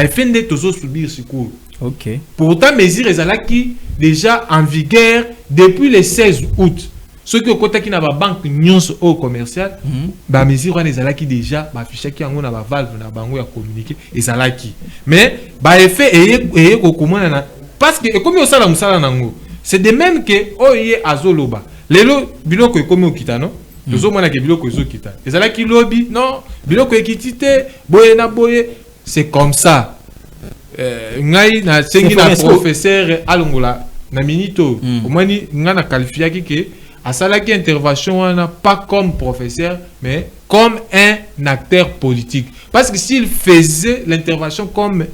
effet de tozo subir ce cours. OK. Pourtant mesure ezalaki déjà en vigueur depuis le 16 août. Ce que kota ki na ba banque nyonso au commercial ba mesure wana ezalaki déjà ba fichaki yango na ba valve na bango ya communiquer ezalaki mais ba effet et ko komona parce que comme au sala musala nango c'est de même que oye azoloba lelo biloko ekomi okita non tozo mona ke biloko ezokita ezala ki lobi non biloko ekitite boye na boye c'est comme ça ngai na sengi na professeur alongola na minito au moins nga na qualifiaki ke asalaki intervention wana pas comme professeur mais comme un acteur politique parce que s'il faisait l'intervention comme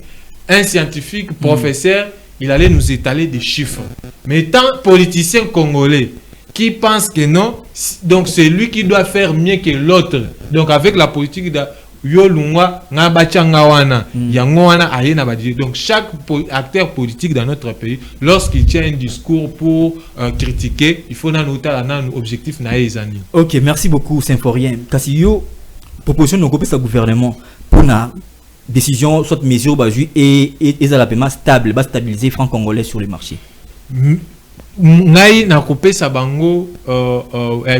un scientifique professeur il allait nous étaler des chiffres. Mais étant politicien congolais qui pense que non, donc c'est lui qui doit faire mieux que l'autre. Donc avec la politique de Yolungwa, Ngabachangawana, Yangoana, Ayena Badi. Donc chaque acteur politique dans notre pays, lorsqu'il tient un discours pour critiquer, il faut noter un objectif naïzani. OK, merci beaucoup, Symphorien. Kassiyo, proposition de gouvernement gouvernement pour na décision soit mesure baju et la paiement stable va stabiliser franc congolais sur le marché. Ngai na coupé sa bango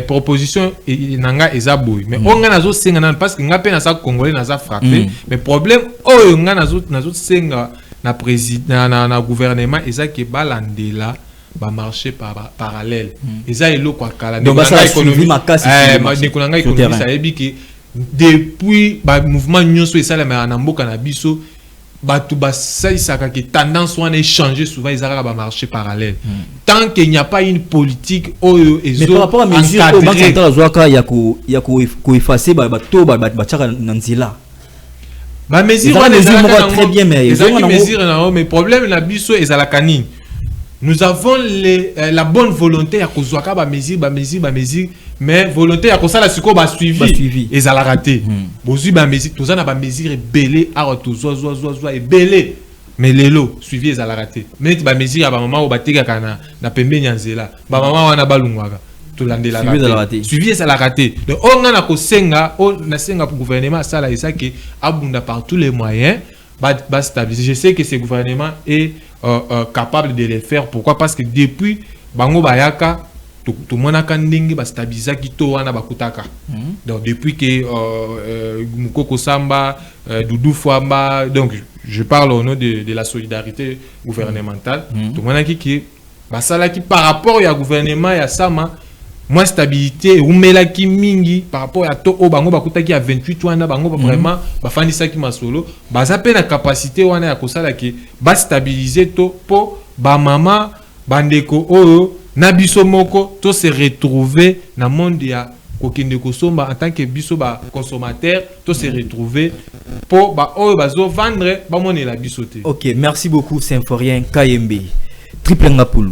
proposition nanga ezaboy mais on nga nazo senga nan parce que nga pe na sa congolais na sa frappé mais problème oyo nga nazo senga na président na gouvernement ezaki balandela ba marché parallèle eza eloko akala donc ça économie makasi nanga économie ça ebi ki depuis ba mouvement nyonso esalama na mboka na biso batu basaisaka que tendance wana échanger souvent ezaka ba marché parallèle tant qu'il n'y a pas une politique oyo ezo mais par rapport à mesure au banque centrale zwaka ya ko effacer ba to ba chaka nanzila ba mesure wana très bien mais mais problème na biso ezalaka nini. Nous avons la bonne volonté à kozwaka ba mesure mais volonté à kosala siko ba suivi et ça l'a raté. Bozui ba mesure tozana ba mesure belé a tozoa et belé mais lelo suivi et ça l'a raté. Mais ba mesure ba maman o bateka kana na pembe nyanzela ba maman wana balungwaka to landela raté. Suivi et ça l'a raté. Donc on na kosenga na senga pour gouvernement ça là et ça que abunda par tous les moyens ba stabiliser. Je sais que ce gouvernement est capable de les faire. Pourquoi? Parce que depuis bango bayaka tout le monde a kandingi ba stabiliser kito wana bakutaka. Donc depuis que Mukoko Samba, Doudou Fouamba, donc je parle au nom de la solidarité gouvernementale. Tout le monde a qui basala qui par rapport au gouvernement ya sama moi stabilité ou melaki mingi par rapport à to bango bakutaki à 28 wana bango vraiment bafandisa ki masolo baza pe na capacité wana ya kosala ki ba stabiliser to po ba mama bandeko oyo na biso moko to se retrouver na monde ya kokende kosomba en tant que biso ba consommateur to se retrouver po ba oyo bazo vendre ba monela biso te. OK, merci beaucoup Symphorien Kayembe. Triple Ngapulu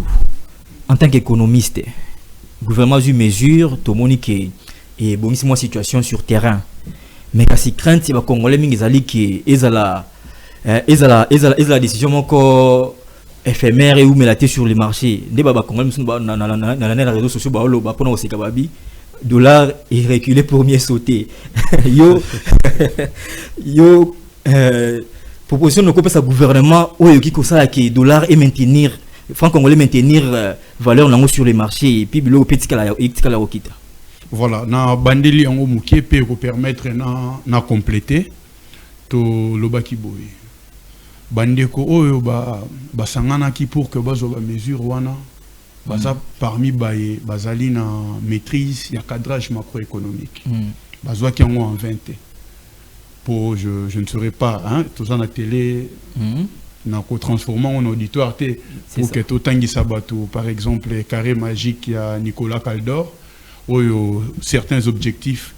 en tant qu'économiste. Gouvernement a eu mesure, tout le monde qui est bon, c'est moi situation sur terrain. Mais quand c'est crainte, c'est les Congolais qui ils la décision encore éphémère et où melaté sur les marchés. Les Congolais sont dans les réseaux sociaux, pour nous aussi kababi. Dollar est reculé pour mieux sauter. Proposition de couper sa gouvernement où il y a qui dollar et maintenir franc congolais maintenir valeur nango sur les marchés et puis bilo petit kala okita. Voilà, na bandeli yango mukie pe ko permettre na compléter to lobaki boy. Bandeko oyo ba sangana ki pour que bazo ba mesure wana baza parmi bazali na maîtrise ya cadrage macroéconomique. Bazo ki yango en 20. Pour je ne serai pas hein tout ça na télé na ko transformant en auditoire té pour que to tangi sabato par exemple carré magique ya Nicolas Caldor où certains objectifs,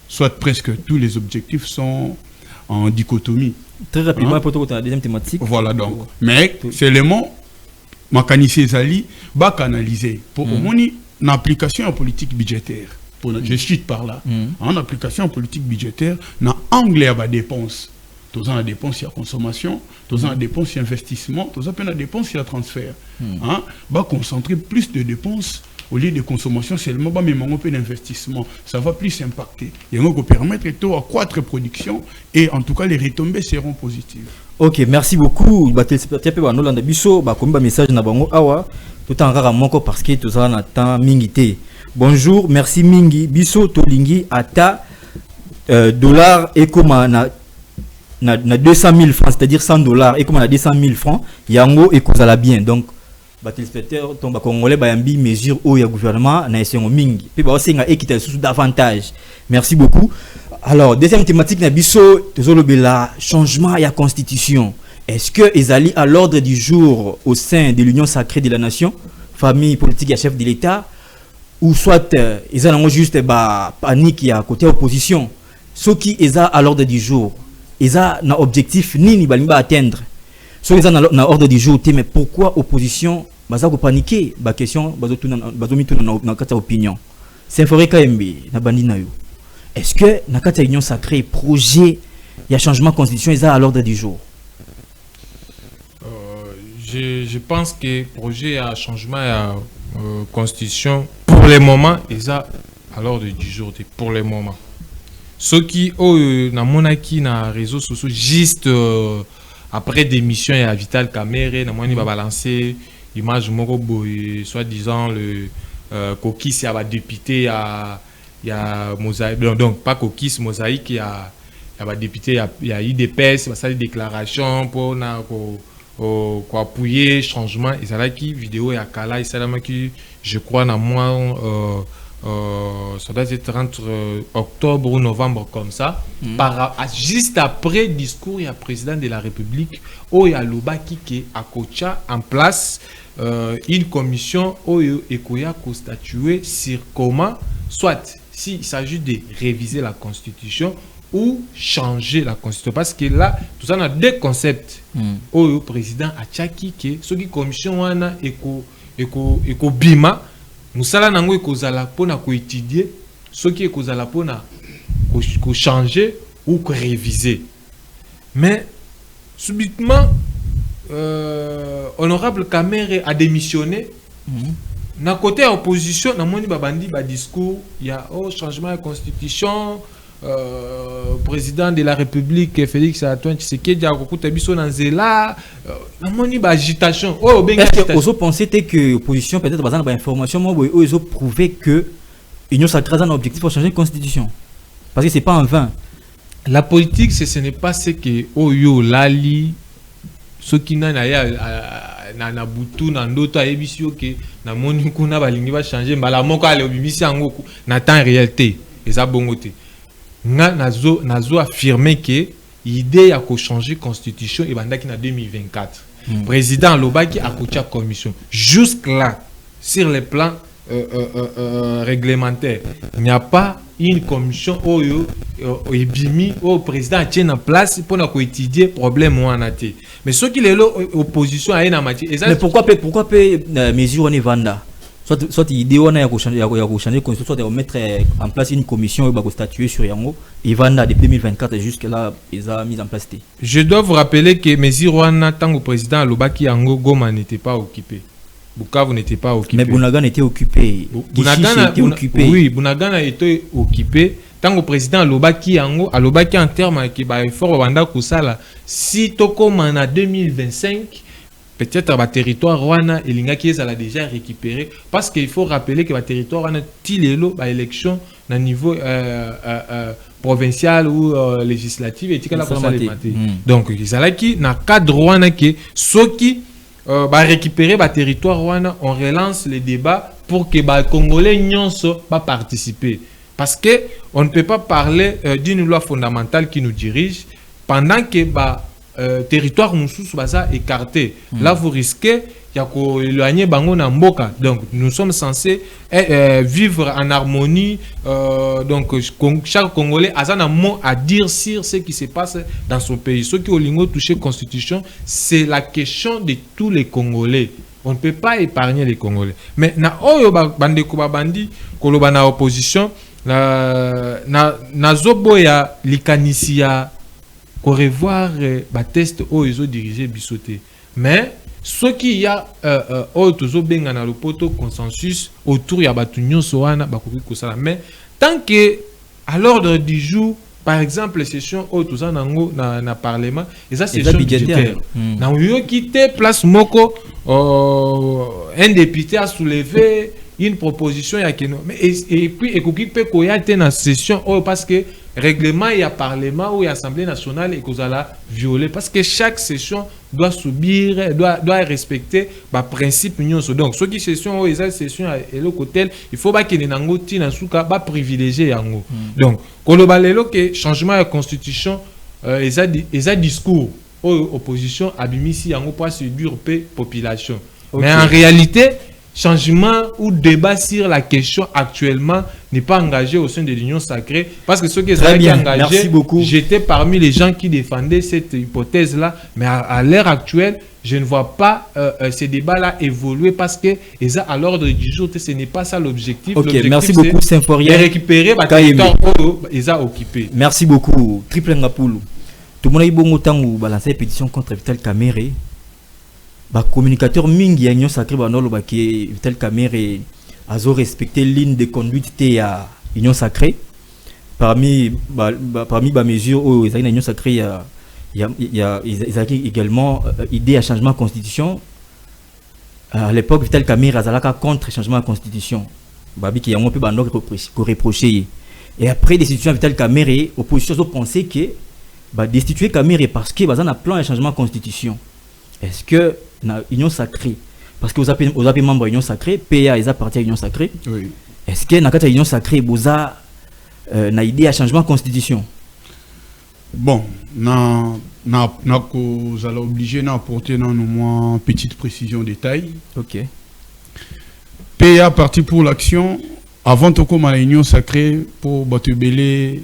soit presque tous les objectifs sont en dichotomie. Très rapidement, pour la deuxième thématique. Voilà donc. Mais c'est l'élément mécanisé Zali, va canaliser pour une application en politique budgétaire. Je cite par là. En application en politique budgétaire, dans anglais à la dépense. Tous en la dépense, il y a consommation, tous en la dépense, il y a investissement, tous en la dépense, il y a transfert. Va concentrer plus de dépenses au lieu de consommation seulement, mais un peu d'investissement. Ça va plus impacter. Et on va permettre de accroître production et en tout cas les retombées seront positives. Ok, merci beaucoup. Message tout en rara moko parce que tout ça na temps mingité. Bonjour, merci mingi biso tolingi ata dollar et comme na 200 000 francs, c'est-à-dire 100 $, et comme on a 200 000 francs, yango et cause la bien. Donc téléspectateurs tombe congolais bayambi mesure au ya gouvernement na esengo mingi pe ba osenga équité sous davantage. Merci beaucoup. Alors deuxième thématique na biso tozolobela changement ya constitution. Est-ce que ezali à l'ordre du jour au sein de l'union sacrée de la nation, famille politique et chef de l'État, ou soit ezali juste ba panique ya côté opposition? Ce qui est à l'ordre du jour, eza na objectif nini balimba atteindre? So ils ont na ordre du jour, mais pourquoi opposition baza ko paniquer ba question bazo mituna na kata opinion. C'est vrai KMB na bandi na yo. Est-ce que na kata union sacrée projet il y a changement constitution ils ont à l'ordre du jour? Je pense que projet à changement à constitution pour le moment ils ont à l'ordre du jour pour le moment. Ceux qui na monaki na réseaux sociaux juste après démission et à Vital Kamere, na moni ba balancer image moko boy soit disant le Kokis ya ba député ya Mosaïque, donc pas Kokis Mosaïque ya ba député ya IDPS ba sa déclaration pour na ko appuyer changement et ça là qui vidéo ya kala et ça là qui je crois na moi ça doit être entre octobre ou novembre comme ça, juste après le discours, il y a le président de la République, où il y a Lobaki qui a Kocha en place une commission où il y a constitué sur comment, soit s'il s'agit de réviser la Constitution ou changer la Constitution. Parce que là, tout ça, on a deux concepts. Où le président a Tchaki qui ce qui commission wana eko bima. Musala nango ekozala pona ko étudier ce qui ekozala pona ko changer ou ko réviser. Mais subitement honorable Kamere a démissionné. Na côté opposition na moni babandi ba discours il y a changement de constitution président de la République Félix Antoine Tshisekedi a kokuta biso na nzela na moni ba agitation est-ce que vous pensez que opposition peut-être basant ba information moi ils ont prouvé que union sacrée a un objectif pour changer de constitution parce que c'est pas en vain la politique ce n'est pas ce que oyo lali ce qui na na butu na ndoto ayebisio que na moni kuna balingi ba changer mbala moko ale obimisi yango na temps réalité eza bongote nga nazo affirmer que l'idée à changer constitution et bandaki na 2024 président Lobaki a coaché commission jusque là sur le plan réglementaire il n'y a pas une commission oyo ebimi au président tient en place pour na étudier problème wana té mais ceux qui les opposition à na matière mais pourquoi mesure on est vanda soit idée on a changer constitution soit de mettre en place une commission qui va statuer sur yango et vanda depuis 2024 jusque là ils a mis en place. Je dois vous rappeler que mesure wana tant que président Lobaki yango Goma n'était pas occupé. Bukavu n'était pas occupé. Mais Bunagana était occupé. Bunagana était occupé. Oui, Bunagana était occupé. Tant que président Lobaki yango, à Lobaki en termes qui ba effort banda kusala si toko mana 2025 peut-être le territoire wana elinga qui est déjà récupéré parce qu'il faut rappeler que le territoire wana tilelo ba élection na niveau provincial ou législative et tikala ko sala maté. Donc izalaki na cadre wana que soki ba récupérer ba territoire wana, on relance les débats pour que ba congolais nyonso ba participer parce que on ne peut pas parler d'une loi fondamentale qui nous dirige pendant que ba territoire moussous baza écarté. Là vous risquez ya ko éloigner bango na mboka. Donc nous sommes censés vivre en harmonie. Donc chaque Congolais a un mot à dire sur ce qui se passe dans son pays. Ceux qui ont lingo touché constitution, c'est la question de tous les Congolais. On ne peut pas épargner les Congolais. Mais na oyo bande ko bandi koloba na opposition na zoboya likanisia qu'on revoir ba test o ils ont dirigé bisoté mais ce qui y a toujours bien dans le poto consensus autour ya batu nyonso wana bakoki kosala mais tant que à l'ordre du jour par exemple session o tout ça nango na parlement et ça c'est budgétaire na yo quitter place moko un député a soulevé une proposition ya keno mais et puis ekoki pe ko ya te na session o parce que règlement il y a parlement ou il y a assemblée nationale et qu'on a violé parce que chaque session doit subir doit respecter ba principe nyonso. Donc ceux qui session ou les session et le côté il faut pas qu'il nango ti na suka ba privilégier yango. Donc koloba lelo que changement de constitution les discours opposition abimisi yango pour séduire pe population. Okay. Mais en réalité changement ou débat sur la question actuellement n'est pas engagé au sein de l'Union sacrée parce que ceux qui sont engagés, j'étais parmi les gens qui défendaient cette hypothèse-là, mais à l'heure actuelle, je ne vois pas ces débats-là évoluer parce que à l'ordre du jour, ce n'est pas ça l'objectif. Ok, merci beaucoup, Symphorien. De récupérer le territoire qu'ils ont occupé. Merci beaucoup, Triple Ngapoulou. Tout le monde a eu bon temps où balancer pétition contre Vital Kamerhe. Ba communicateur mingi ya Union Sacrée banolo ba ki Vital Kamerhe azo respecté ligne de conduite te à Union Sacrée parmi ba mesures où ils Union Sacrée il y a également idée à changement de constitution. À l'époque Vital Kamerhe azalaka contre changement de constitution babi ki yango pe banoko reprocher et après destitution Vital Kamerhe opposition ont pensé que ba destituer Kamerhe parce que bazana plan de changement de constitution. Est-ce que na Union Sacrée parce que vous avez membre Union Sacrée PA ils appartiennent à Union Sacrée oui. Est-ce que na kata Union Sacrée boza na idée à changement de constitution bon na ko zala obligé na apporter dans nous moins petite précision détail. OK. PA parti pour l'action avant de comme à Union Sacrée pour batubele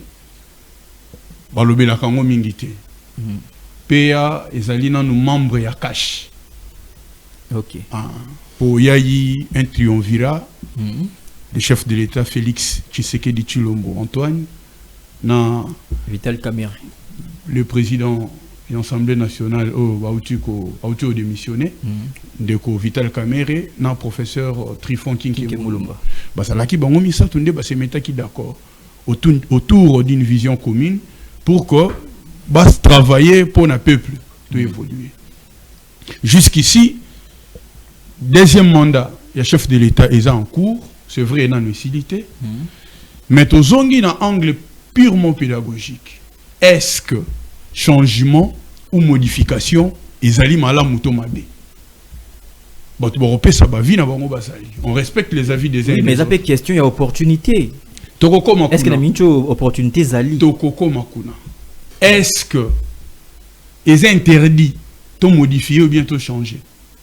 balobela kango mingité. PA ezali na nous membres ya cash. OK. Pour yayi un triumvirat, le chef de l'État Félix Tshisekedi Tshilombo Antoine, na Vital Kamerhe, le président de l'Assemblée nationale au démissionné, de Vital Kamerhe, na professeur Trifon Kinke Mulumba. Basalaki bango misa tunde ba se metaki d'accord autour d'une vision commune pour que bas travailler pour le peuple de évoluer. Jusqu'ici, deuxième mandat, le chef de l'État est en cours, c'est vrai, il y a une lucidité, mais au zongi dans un angle purement pédagogique. Est-ce que changement ou modification est allé mal à Moutomabe? On respecte les avis des uns. Oui, mais ça peut question, il y a opportunité. Est-ce qu'il y a une opportunité Zali? Est-ce que c'est interdit de modifier ou bientôt changer?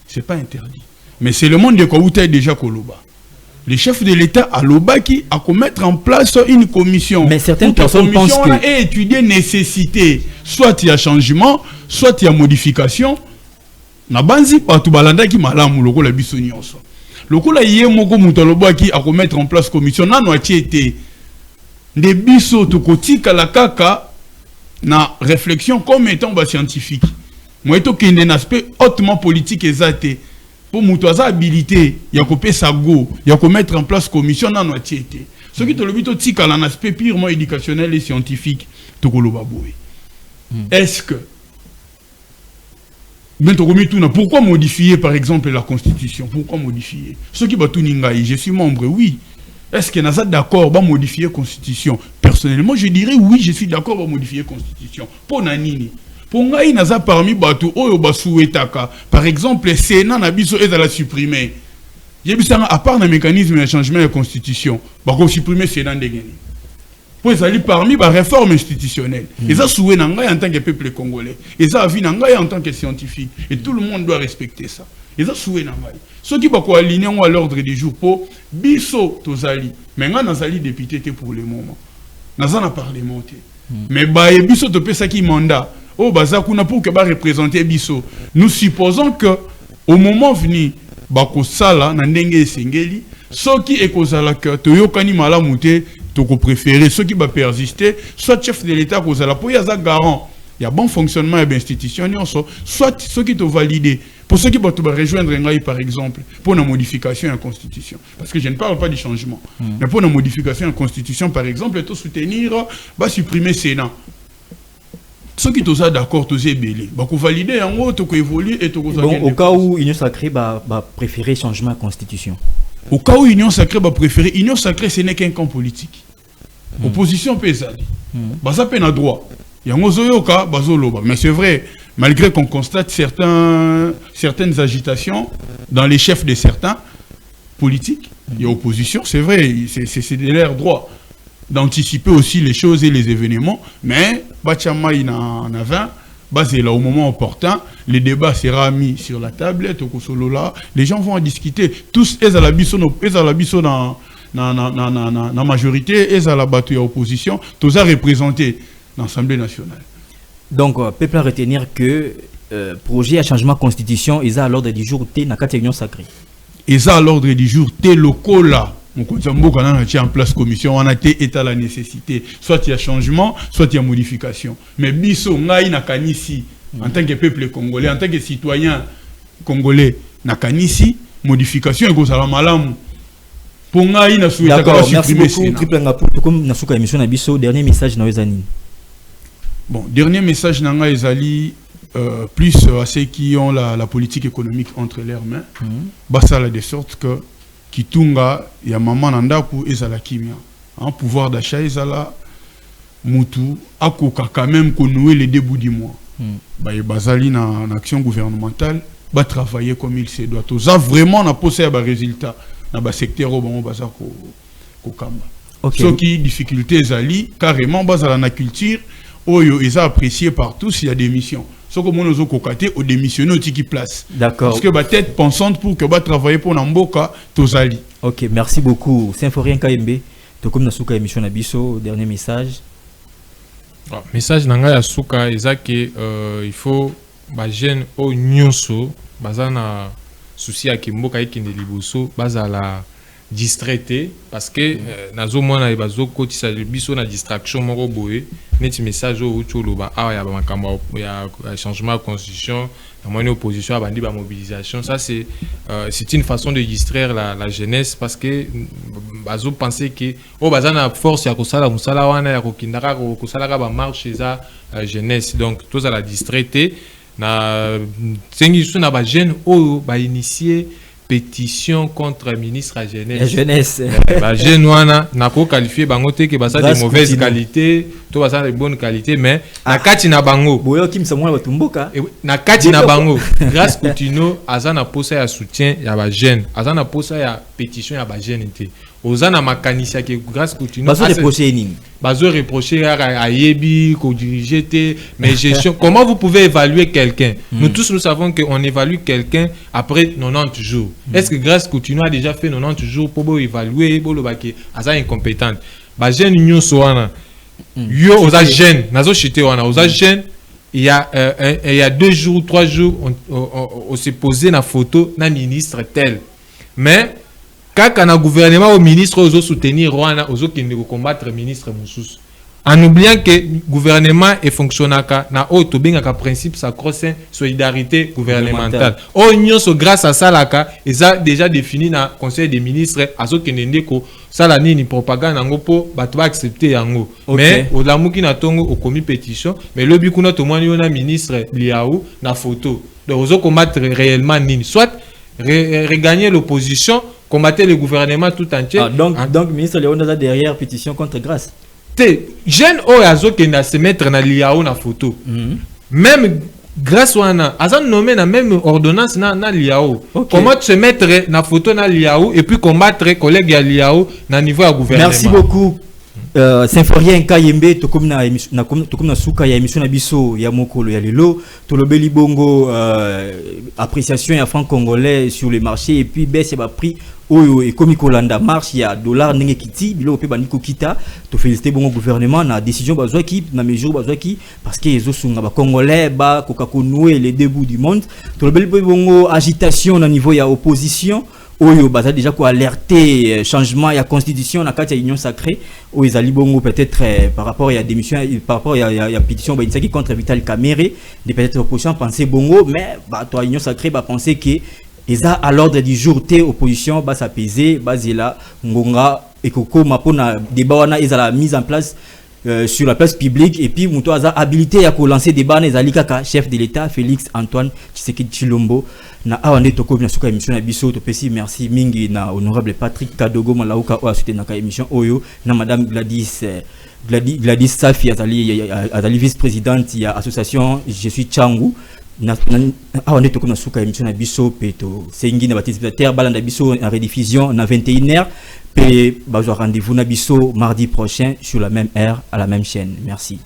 Ce n'est pas interdit. Mais c'est le monde de Kouta déjà Koloba. Le chef de l'État à Lobaki a mettre en place une commission. Mais certaines personnes pensent que... et étudier nécessité. Soit il y a changement, soit il y a modification. Na banzi patu balanda ki malamu loko la biso nyonso. Loko la yé moko mutalobaki a mettre en place commission nano atiete. Nde biso to kotika la kaka na réflexion comme étant scientifique. Moi to ki un aspect hautement politique exact. Pour mutoza habilité, il y a coupé sa go, il y a mettre en place commission nano atiete. Ce qui te le bito tika un aspect purement éducationnel et scientifique to koloba boy. Est-ce que Pourquoi modifier par exemple la constitution? Pourquoi modifier? Ceux qui battent Ningaï, je suis membre, oui. Est-ce que nous sommes d'accord pour modifier la constitution? Personnellement, je dirais oui, je suis d'accord pour modifier la constitution. Pour Nanini. Pour Ngaï, nous avons parmi Batou, par exemple, le Sénat n'a pas la supprimer. À part le mécanisme de changement de la constitution, il faut supprimer le Sénat de Guinée. Pour aller parmi les réformes institutionnelles. Ils ont souhaité en tant que peuple congolais. Ils ont avis en tant que scientifique. Et tout le monde doit respecter ça. Ils ont souhaité. Ceux qui sont alignés à l'ordre du jour pour biso tozali. Mais nous sommes députés pour le moment. Nous sommes parlementaires. Mais biso topé ça qui mandat. Oh bazakuna pour que ba représenter biso. Nous supposons que au moment venu bako sala na ndenge sengeli, ceux qui ekozala que toyokani malamu te toko préférer ceux qui va persister, soit chef de l'État kozala pour yaza garant. Il y a bon fonctionnement de l'institution, soit ceux qui te valident. Pour ceux qui vont rejoindre Ngaï, par exemple, pour la modification de la Constitution. Parce que je ne parle pas du changement. Mais pour la modification de la Constitution, par exemple, il faut soutenir, va supprimer le Sénat. Ceux qui sont d'accord, tous les belés. Il faut valider en haut, il faut évoluer et il faut... Bon, au cas où Union Sacrée va préférer changement de la Constitution. Au cas où Union Sacrée va préférer, Union Sacrée, ce n'est qu'un camp politique. Opposition peut ça. Ça peut être droit. Mais c'est vrai, malgré qu'on constate certaines agitations dans les chefs de certains politiques, il y a opposition, c'est vrai, c'est de leur droit d'anticiper aussi les choses et les événements, mais Bachama il en a 20, c'est là au moment opportun, le débat sera mis sur la tablette, les gens vont en discuter, tous ils à la biso dans la majorité, ils à la battue à opposition, tous à représenter l'Assemblée nationale. Donc, peuple à retenir que projet à changement de constitution, ils ont à l'ordre du jour T dans la Union Sacrée. Ils ont à l'ordre du jour T local là. On a en place commission, on a été état la nécessité. Soit il y a changement, soit il y a modification. Mais biso ngai na kanisi en tant que peuple congolais, en tant que citoyen congolais, na kanisi modification et ça la malamu. Pour ngai na souhaité d'accord, merci beaucoup. Triple Ngapu, comme na souka émission na biso, dernier message na wezani. Bon, dernier message nanga ezali plus à ceux qui ont la politique économique entre leurs mains. Basala de sorte que Kitunga ya maman nandaku ezala kimia. En pouvoir d'achat ezala mutu akoka quand même konouer les débuts du mois. Bazali na action gouvernementale, ba travailler comme il se doit. Ça vraiment na posé ba résultat na ba secteur au bon baza ko kamba. Ce qui difficulté ezali carrément bazala na culture oyo ils ont apprécié par tous, il y a des missions. Ce que nous avons cocaté au démissionner au tiki place. D'accord. Parce que ma tête pensante pour que travailler pour Namboka, Tozali. Ok, merci beaucoup. Symphorien KMB, to comme nasuka émission nabiso, dernier message. Message nanga ya suka ezake il faut ba jeune au nyonso bazana souci à kimboka ekinde liboso bazala distraité parce que nazo mona e bazo kotisa biso na distraction moko boye net message au choloba ah ya makambo ya changement de constitution la moyenne opposition abandi ba mobilisation ça c'est une façon de distraire la jeunesse parce que bazo penser que oh bazana force ya kosala musala wana ya kokindaka kosala ka ba marche za jeunesse donc tous à la distraité na sengi suna ba jeune o ba initier pétition contre le ministre à jeunesse. La jeunesse. Jeune wana nako qualifié bango te que basa de mauvaise qualité, to basa de bonne qualité mais na kati na bango. Boyo kim sa mwana batumboka. Na kati na bango. Grâce Coutinho azana posa ya soutien ya ba jeune, azana posa ya pétition ya ba jeune te. Ozana makanisia que grâce Coutinho bazo reprocher nini. Bazo reprocher à yebi ko diriger te mais gestion comment vous pouvez évaluer quelqu'un? Nous tous nous savons que on évalue quelqu'un après 90 jours. Est-ce que grâce Coutinho a déjà fait 90 jours pour évaluer bolobaki aza incompétente? Ba jeune union soana. Yo oza jeune, nazo chité wana oza jeune. Il y a 2 jours, 3 jours on s'est posé na photo na ministre tel. Mais quand on gouvernement au ministre ozo soutenir Rwanda ozo kende combattre ministre Moussous en oubliant que le gouvernement est fonctionnaka na auto bengaka principe sacro-saint solidarité gouvernementale o nyonso grâce à ça laka ils a déjà défini na conseil des ministres azo kende ndeko sala nini propagande ngo po bato ba accepter yango mais olamuki na tongo au commis pétition mais lobi kuna to mwani na ministre Liaou na photo donc ils combattre réellement nini, soit regagner l'opposition, combattre le gouvernement tout entier. Donc ministre Léon a derrière pétition contre grâce. Jeune oyazo qui na se mettre na liao na photo. Même grâce wana azan nommé na même ordonnance na liao. Comment se mettre na photo na liao et puis combattre collègue ya liao na niveau à gouvernement. Merci beaucoup. Symphorien Kayembe tokomna suka ya émission na biso ya mokolo ya lelo tolobeli bongo appréciation ya franc congolais sur le marché et puis baisse ya prix oyo et comme kolanda marche ya dollar ndenge kiti bilo pe bandiko kita to féliciter bongo gouvernement na décision bazwa ki na mesure bazwa ki parce que ezo sunga ba congolais ba koka konouer les deux bouts du monde tolobeli bongo agitation na niveau ya opposition oyo baza déjà ko alerter changement ya constitution na kati ya union sacrée oyo ezali bongo peut-être par rapport à démission par rapport à pétition ba insaki contre Vital Kamerhe de peut-être opposition penser bongo mais ba to union sacrée ba penser que eza à l'ordre du jour té opposition ba s'apaiser bazela ngonga ekoko mapona débat wana ezala mise en place sur la place publique et puis muto aza habilité à ko lancer débat na ezali kaka chef de l'état Félix Antoine Tshisekedi Tshilombo na awande toko na suka émission na biso to pesi merci mingi na honorable Patrick Kadogo malauka o asute na ka émission oyo na madame Gladys Safi azali vice-présidente ya association Je suis Tchangu na awande toko na suka émission na biso peto sengi na batisipateur balanda biso en rediffusion na 21h pe bazo rendez-vous na biso mardi prochain sur la même heure à la même chaîne. Merci.